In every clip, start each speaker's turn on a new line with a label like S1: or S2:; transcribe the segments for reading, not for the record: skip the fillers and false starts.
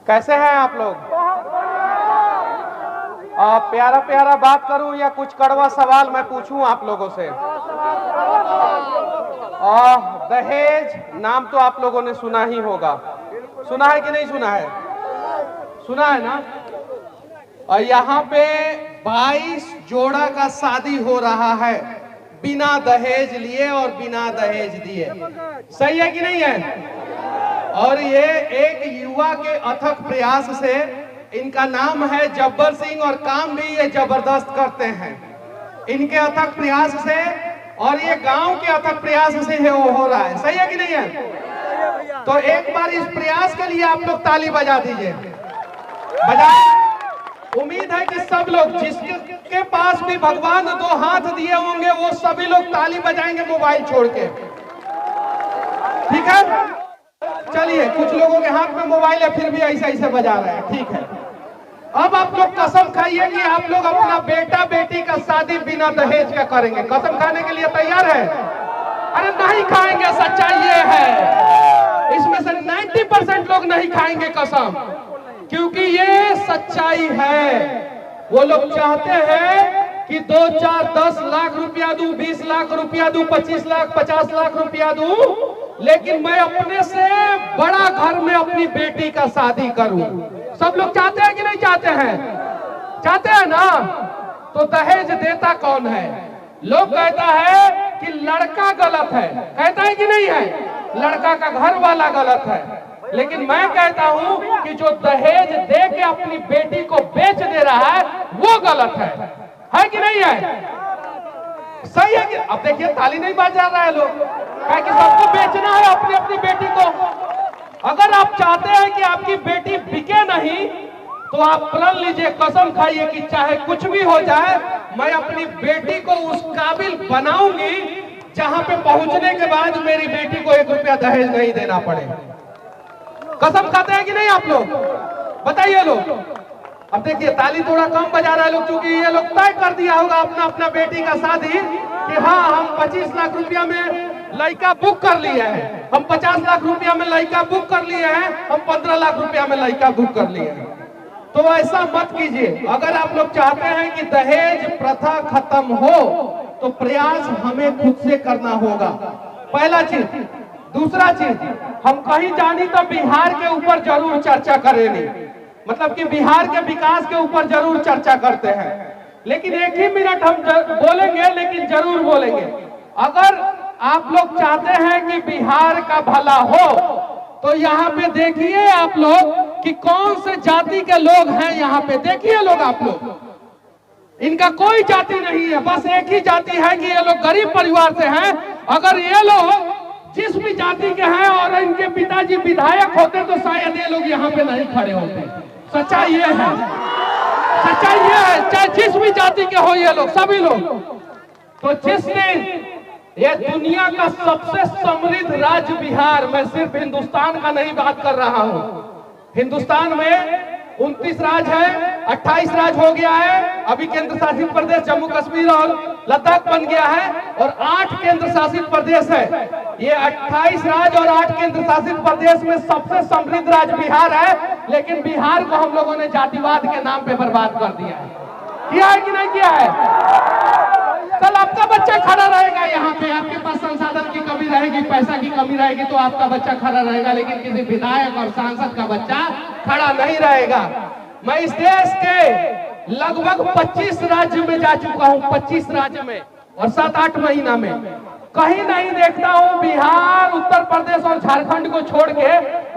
S1: कैसे हैं आप लोग? प्यारा प्यारा बात करूं या कुछ कड़वा सवाल मैं पूछूं आप लोगों से? दहेज नाम तो आप लोगों ने सुना ही होगा। सुना है कि नहीं सुना है? सुना है ना? और यहाँ पे 22 जोड़ा का शादी हो रहा है बिना दहेज लिए और बिना दहेज दिए। सही है कि नहीं है? और ये एक युवा के अथक प्रयास से, इनका नाम है जब्बर सिंह और काम भी ये जबरदस्त करते हैं। इनके अथक प्रयास से और ये गांव के अथक प्रयास से हो रहा है। सही है कि नहीं है? तो एक बार इस प्रयास के लिए आप लोग ताली बजा दीजिए। उम्मीद है कि सब लोग, जिसके पास भी भगवान 2 हाथ दिए होंगे, वो सभी लोग ताली बजाएंगे मोबाइल छोड़ के। ठीक है? चलिए, कुछ लोगों के हाथ में मोबाइल है फिर भी ऐसे ऐसे बजा रहे हैं। ठीक है, अब आप लोग कसम खाइए कि आप लोग अपना बेटा बेटी का शादी बिना दहेज का करेंगे। कसम खाने के लिए तैयार है? अरे नहीं खाएंगे, सच्चाई ये है। इसमें से 90% लोग नहीं खाएंगे कसम, क्योंकि ये सच्चाई है। वो लोग चाहते हैं कि 2, 4, 10 लाख रुपया दूं, 20 लाख रुपया दूं, 25 लाख, 50 लाख रुपया दूं, लेकिन मैं अपने से बड़ा घर में अपनी बेटी का शादी करूं। सब लोग चाहते हैं कि नहीं चाहते हैं? चाहते हैं ना? तो दहेज देता कौन है? लोग कहता है कि लड़का गलत है, कहता है कि नहीं है? लड़का का घर वाला गलत है। लेकिन मैं कहता हूं कि जो दहेज दे के अपनी बेटी को बेच दे रहा है वो गलत है कि नहीं है? सही है कि? अब देखिए, ताली नहीं बजा रहा है लोग, क्या कि सबको बेचना है अपनी अपनी बेटी को। अगर आप चाहते हैं कि आपकी बेटी बिके नहीं, तो आप प्रण लीजिए, कसम खाइए कि चाहे कुछ भी हो जाए, मैं अपनी बेटी को उस काबिल बनाऊंगी जहां पे पहुंचने के बाद मेरी बेटी को 1 रुपया दहेज नहीं देना पड़े। कसम खाते हैं कि नहीं आप लोग? बताइए लोग। अब देखिए, ताली थोड़ा कम बजा रहा है लोग, क्योंकि ये लोग तय कर दिया होगा अपना अपना बेटी का शादी कि हाँ, हम 25 लाख रुपया में लड़का बुक कर लिए हैं, हम 50 लाख रुपया में लड़का बुक कर लिए हैं, हम 15 लाख रुपया में लड़का बुक कर लिए हैं। तो ऐसा मत कीजिए। अगर आप लोग चाहते हैं कि दहेज प्रथा खत्म हो, तो प्रयास हमें खुद से करना होगा, पहला चीज। दूसरा चीज, हम कहीं जानी तो बिहार के ऊपर जरूर चर्चा करेंगे, मतलब कि बिहार के विकास के ऊपर जरूर चर्चा करते हैं, लेकिन 1 ही मिनट हम बोलेंगे, लेकिन जरूर बोलेंगे। अगर आप लोग चाहते हैं कि बिहार का भला हो, तो यहाँ पे देखिए आप लोग कि कौन से जाति के लोग हैं यहाँ पे। देखिए लोग, आप लोग, इनका कोई जाति नहीं है, बस एक ही जाति है कि ये लोग गरीब परिवार से हैं। अगर ये लोग जिस भी जाति के हैं और इनके पिताजी विधायक होते तो शायद ये लोग यहाँ पे नहीं खड़े होते। सच्चाई ये है, सच्चाई ये है, चाहे जिस भी जाति के हो ये लोग, सभी लोग। तो जिस दिन ये दुनिया का सबसे समृद्ध राज्य बिहार, मैं सिर्फ हिंदुस्तान का नहीं बात कर रहा हूं, हिंदुस्तान में 29 राज्य है, 28 राज्य हो गया है, अभी केंद्र शासित प्रदेश जम्मू कश्मीर और लद्दाख बन गया है, और 8 केंद्र शासित प्रदेश है। ये 28 राज्य और 8 केंद्र शासित प्रदेश में सबसे समृद्ध राज्य बिहार है, लेकिन बिहार को हम लोगों ने जातिवाद के नाम पे बर्बाद कर दिया है। किया है कि नहीं किया है? कल आपका बच्चा खड़ा रहेगा यहाँ पे, आपके पास संसाधन की कमी रहेगी, पैसा की कमी रहेगी, तो आपका बच्चा खड़ा रहेगा, लेकिन किसी विधायक और सांसद का बच्चा खड़ा नहीं रहेगा। मैं इस देश के लगभग 25 राज्य में जा चुका हूँ, 25 राज्य में, और 7-8 महीना में कहीं नहीं देखता हूँ बिहार, उत्तर प्रदेश और झारखंड को छोड़ के,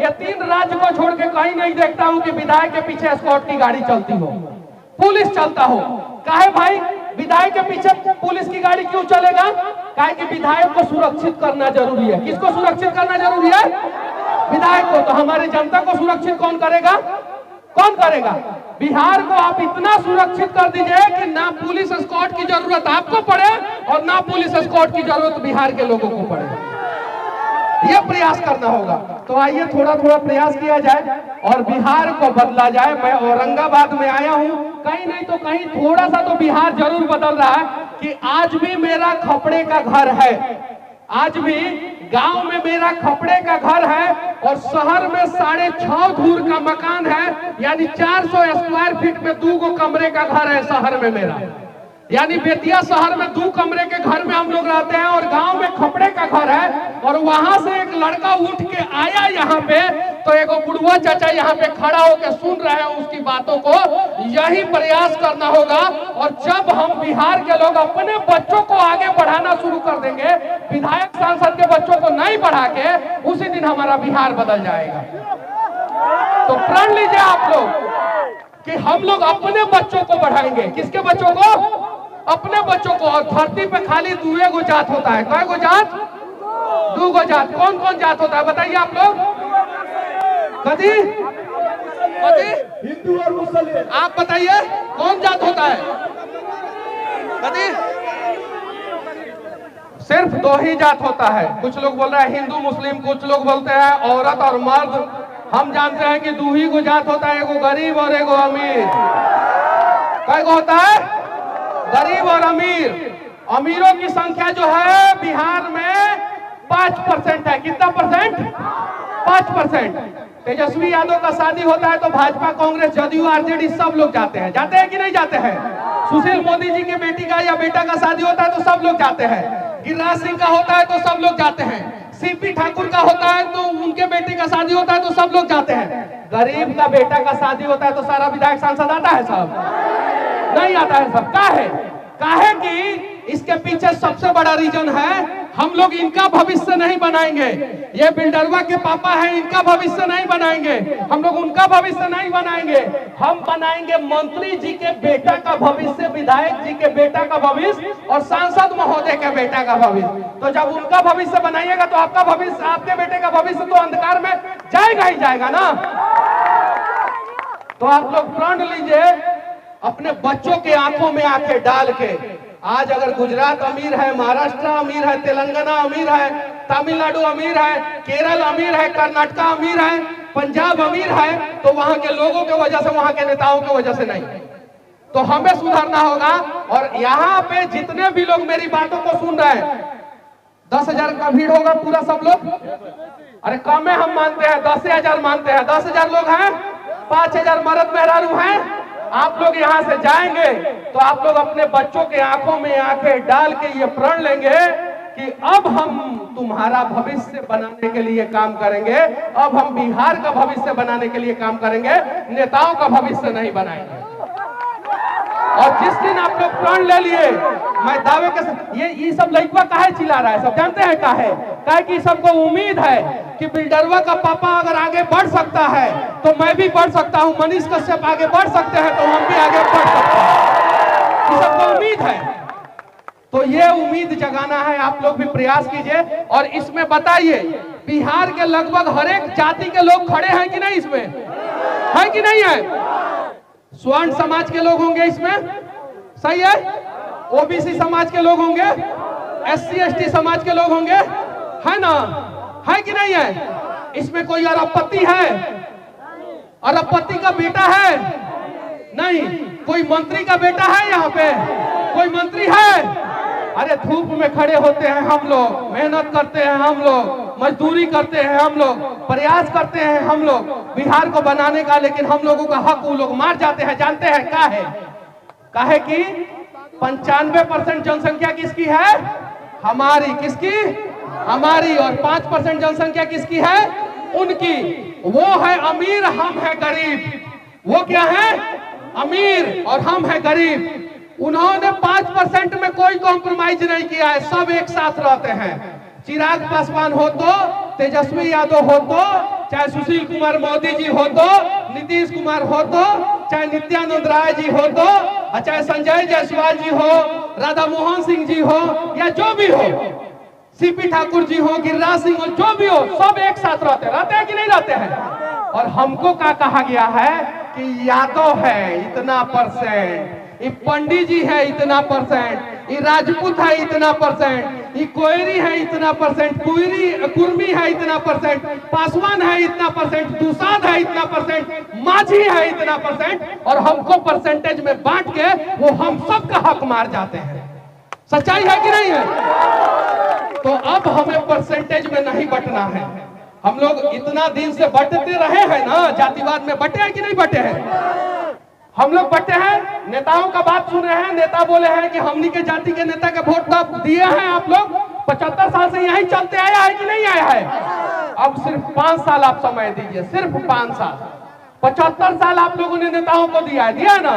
S1: ये 3 राज्य को छोड़ के कहीं नहीं देखता हूँ कि विधायक के पीछे एस्कॉर्ट की गाड़ी चलती हो, पुलिस चलता हो। काहे भाई? विधायक के पीछे पुलिस की गाड़ी क्यों चलेगा? काहे कि विधायक को सुरक्षित करना जरूरी है। किसको सुरक्षित करना जरूरी है? विधायक को। तो हमारी जनता को सुरक्षित कौन करेगा? कौन करेगा? बिहार को आप इतना सुरक्षित कर दीजिए कि ना पुलिस एस्कॉर्ट की जरूरत आपको पड़े और ना पुलिस एस्कॉर्ट की जरूरत बिहार के लोगों को पड़े। ये प्रयास करना होगा। तो आइए थोड़ा थोड़ा प्रयास किया जाए और बिहार को बदला जाए। मैं औरंगाबाद में आया हूँ, कहीं नहीं तो कहीं थोड़ा सा तो बिहार जरूर बदल रहा है कि आज भी मेरा खपड़े का घर है। आज भी गांव में मेरा खपड़े का घर है और शहर में 6.5 धूर का मकान है, यानी 400 स्क्वायर फीट में 2 कमरे का घर है शहर में मेरा। यानी बेतिया शहर में 2 कमरे के घर में हम लोग रहते हैं और गांव में खपड़े का घर है। और वहां से एक लड़का उठ के आया यहाँ पे, तो एक बुढ़वा चाचा यहाँ पे खड़ा होकर सुन रहे हैं उसकी बातों को। यही प्रयास करना होगा और जब हम बिहार के लोग अपने बच्चों को आगे बढ़ाना शुरू कर देंगे, विधायक सांसद के बच्चों को नहीं बढ़ा के, उसी दिन हमारा बिहार बदल जाएगा। तो प्रण लीजिए आप लोग कि हम लोग अपने बच्चों को बढ़ाएंगे। किसके बच्चों को? अपने बच्चों को। और धरती पे खाली 2 जात होता है। कै गो जात? 2 जात। कौन कौन जात होता है बताइए आप लोग? कदी कदी हिंदू और मुसलमान। आप बताइए कौन जात होता है? कदी सिर्फ 2 ही जात होता है। कुछ लोग बोल रहे हैं हिंदू मुस्लिम, कुछ लोग बोलते हैं औरत और मर्द। हम जानते हैं कि 2 ही को जात होता है, एगो गरीब और एगो अमीर। कै गो होता है? गरीब और अमीर। अमीरों की संख्या जो है बिहार में 5% है। कितना परसेंट? 5%। तेजस्वी यादव का शादी होता है तो भाजपा, कांग्रेस, जदयू, आरजेडी सब लोग जाते हैं। जाते हैं कि नहीं जाते हैं? सुशील मोदी जी के बेटी का या बेटा का शादी होता है तो सब लोग जाते हैं। गिरिराज सिंह का होता है तो सब लोग जाते हैं। सीपी ठाकुर का होता है तो उनके बेटे का शादी होता है तो सब लोग जाते हैं। गरीब का बेटा का शादी होता है तो सारा विधायक सांसद आता है? सब नहीं आता है। सब काहे कि इसके पीछे सबसे बड़ा रीजन है, हम लोग इनका भविष्य नहीं बनाएंगे। ये बिल्डरवा के पापा हैं, इनका भविष्य नहीं बनाएंगे। हम लोग उनका भविष्य नहीं बनाएंगे। हम बनाएंगे मंत्री जी के बेटा का भविष्य, विधायक जी के बेटा का भविष्य और सांसद महोदय के बेटा का भविष्य। तो जब उनका भविष्य बनाइएगा तो आपका भविष्य, आपके बेटे का भविष्य तो अंधकार में जाएगा ही जाएगा ना। तो आप लोग प्रण लीजिए अपने बच्चों के आंखों में आंखें डाल के। आज अगर गुजरात अमीर है, महाराष्ट्र अमीर है, तेलंगाना अमीर है, तमिलनाडु अमीर है, केरल अमीर है, कर्नाटक अमीर है, पंजाब अमीर है, तो वहां के लोगों के वजह से, वहां के नेताओं की वजह से नहीं। तो हमें सुधारना होगा। और यहाँ पे जितने भी लोग मेरी बातों को सुन रहे हैं, 10,000 का भीड़ होगा पूरा सब लोग? अरे कम है, हम मानते हैं 10,000 मानते हैं। 10,000 लोग हैं, 5,000 मर्द मेहरारू हैं। आप लोग यहाँ से जाएंगे तो आप लोग अपने बच्चों के आंखों में आंखें डाल के ये प्रण लेंगे कि अब हम तुम्हारा भविष्य बनाने के लिए काम करेंगे। अब हम बिहार का भविष्य बनाने के लिए काम करेंगे, नेताओं का भविष्य नहीं बनाएंगे। और जिस दिन आप लोग प्रण ले लिए, मैं दावे के साथ, ये सब लड़का काहे चिल्ला रहा है? सब जानते हैं काहे कि सबको उम्मीद है कि बिल्डरवा का पापा अगर आगे बढ़ सकता है तो मैं भी बढ़ सकता हूं। मनीष कश्यप आगे बढ़ सकते हैं तो हम भी आगे बढ़ सकते हैं। ये सबको उम्मीद है। तो ये उम्मीद जगाना है। आप लोग भी प्रयास कीजिए और इसमें बताइए बिहार के लगभग हर एक जाति के लोग खड़े हैं कि नहीं? इसमें है कि नहीं है? स्वर्ण समाज के लोग होंगे इसमें, सही है? ओबीसी समाज के लोग होंगे, SC ST समाज के लोग होंगे, है ना? है कि नहीं है? इसमें कोई अरबपति है? अरबपति का बेटा है? नहीं। कोई मंत्री का बेटा है यहाँ पे? कोई मंत्री है? अरे धूप में खड़े होते हैं हम लोग, मेहनत करते हैं हम लोग, मजदूरी करते हैं हम लोग, प्रयास करते हैं हम लोग बिहार को बनाने का, लेकिन हम लोगों का हक वो लोग मार जाते हैं। जानते हैं काहे कि 95% जनसंख्या किसकी है? हमारी। किसकी? हमारी। और 5% जनसंख्या किसकी है? उनकी। वो है अमीर, हम है गरीब। वो क्या है? अमीर और हम है गरीब। उन्होंने 5% में कोई कॉम्प्रोमाइज नहीं किया है। सब एक साथ रहते हैं। चिराग पासवान हो तो, तेजस्वी यादव हो तो, चाहे सुशील कुमार मोदी जी हो तो, नीतीश कुमार हो तो, चाहे नित्यानंद राय जी हो तो, चाहे संजय जायसवाल जी हो, राधा मोहन सिंह जी हो, या जो भी हो, सीपी ठाकुर जी हो, गिरिराज सिंह हो, जो भी हो, सब एक साथ रहते हैं कि नहीं रहते हैं? और हमको क्या कहा गया है कि यादव है इतना %, ये पंडित जी है इतना %, ये राजपूत है इतना %, ये कोयरी है इतना %, कुर्मी है इतना %, पासवान है इतना %, दुसाद है इतना %, माझी है इतना %, और हमको परसेंटेज में बांट के वो हम सब का हक मार जाते हैं। सच्चाई है कि नहीं है? तो अब हमें परसेंटेज में नहीं बंटना है। हम लोग इतना दिन से बंटते रहे हैं ना, जातिवाद में बंटे हैं कि नहीं बंटे हैं? हम लोग बंटे हैं। नेताओं का बात सुन रहे हैं, नेता बोले हैं कि हमनी के जाति के नेता के वोट तो दिए हैं आप लोग, 75 साल से यही चलते आया है कि नहीं आया है? अब सिर्फ 5 साल आप समय दीजिए, सिर्फ 5 साल। 75 साल आप लोगों ने नेताओं को दिया है ना,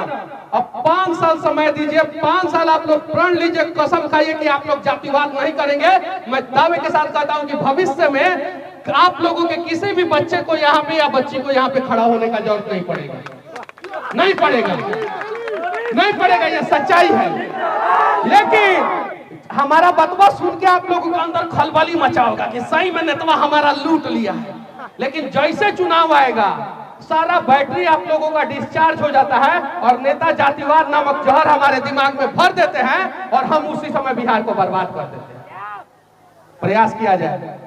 S1: अब 5 साल समय दीजिए। 5 साल आप लोग प्रण लीजिए, कसम खाइए कि आप लोग जातिवाद नहीं करेंगे। मैं दावे के साथ कहता हूं कि भविष्य में आप लोगों के किसी भी बच्चे को यहाँ पे या बच्ची को यहाँ पे खड़ा होने का जरूरत नहीं पड़ेगा, नहीं पड़ेगा, नहीं पड़ेगा, ये सच्चाई है। लेकिन हमारा बतवा सुन के आप लोगों के अंदर खलबली मचा होगा कि सही में नेतवा हमारा लूट लिया है। लेकिन जैसे चुनाव आएगा सारा बैटरी आप लोगों का डिस्चार्ज हो जाता है और नेता जातिवाद नामक जहर हमारे दिमाग में भर देते हैं और हम उसी समय बिहार को बर्बाद कर देते हैं। प्रयास किया जाए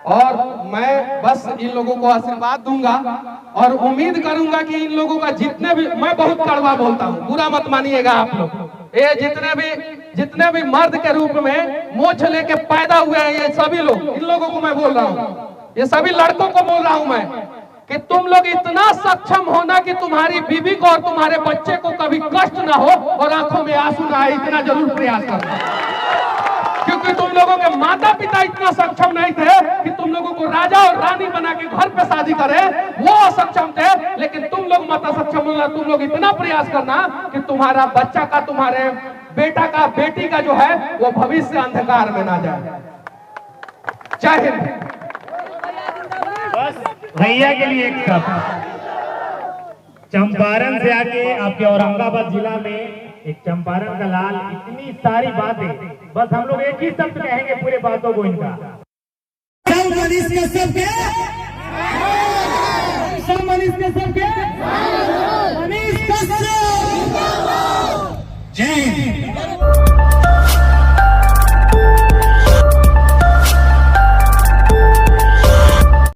S1: और मैं बस इन लोगों को आशीर्वाद दूंगा और उम्मीद करूंगा कि इन लोगों का जितने भी, मैं बहुत कड़वा बोलता हूं, बुरा मत मानिएगा आप लोग, ये जितने भी मर्द के रूप में मोछ लेके पैदा हुए हैं ये सभी लोग, इन लोगों को मैं बोल रहा हूं, ये सभी लड़कों को बोल रहा हूं मैं कि तुम लोग इतना सक्षम होना कि तुम्हारी बीवी को और तुम्हारे बच्चे को कभी कष्ट ना हो और आंखों में आंसू ना आए, इतना जरूर प्रयास करना। क्योंकि तुम लोगों के माता पिता इतना सक्षम नहीं थे कि तुम लोगों को राजा और रानी बना के घर पे शादी करे, वो असक्षम थे। लेकिन तुम लोग माता सक्षम होना, तुम लोग इतना प्रयास करना कि तुम्हारा बच्चा का, तुम्हारे बेटा का, बेटी का जो है वो भविष्य अंधकार में ना जाए। जय हिंद।
S2: भैया के लिए एक शब्द, चंपारण से आके आपके औरंगाबाद जिला में एक चंपारण का लाल, इतनी सारी बातें, बस हम लोग एक ही शब्द कहेंगे पूरे बातों को इनका, सब मनीष के सबके